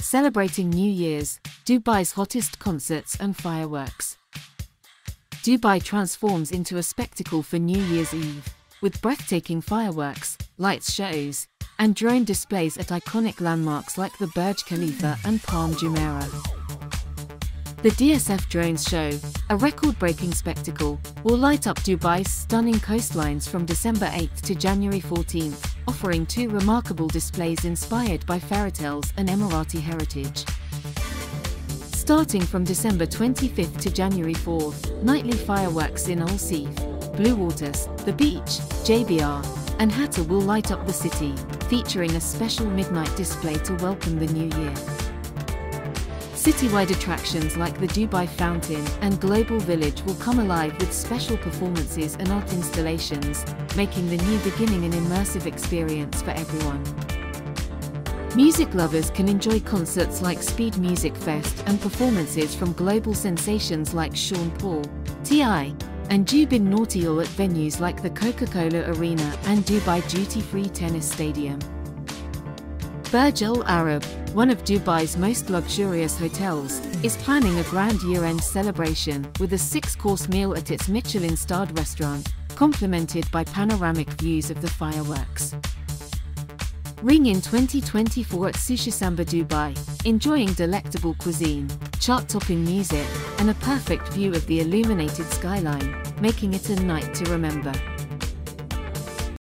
Celebrating New Year's, Dubai's hottest concerts and fireworks. Dubai transforms into a spectacle for New Year's Eve, with breathtaking fireworks, lights shows, and drone displays at iconic landmarks like the Burj Khalifa and Palm Jumeirah. The DSF Drones Show, a record-breaking spectacle, will light up Dubai's stunning coastlines from December 8 to January 14, offering two remarkable displays inspired by fairytales and Emirati heritage. Starting from December 25 to January 4, nightly fireworks in Al Seef, Bluewaters, The Beach, JBR, and Hatta will light up the city, featuring a special midnight display to welcome the new year. Citywide attractions like the Dubai Fountain and Global Village will come alive with special performances and art installations, making the new beginning an immersive experience for everyone. Music lovers can enjoy concerts like Speed Music Fest and performances from global sensations like Sean Paul, T.I., and Jubin Nautiyal at venues like the Coca-Cola Arena and Dubai Duty-Free Tennis Stadium. Burj Al Arab, one of Dubai's most luxurious hotels, is planning a grand year-end celebration with a 6-course meal at its Michelin-starred restaurant, complemented by panoramic views of the fireworks. Ring in 2024 at SUSHISAMBA Dubai, enjoying delectable cuisine, chart-topping music, and a perfect view of the illuminated skyline, making it a night to remember.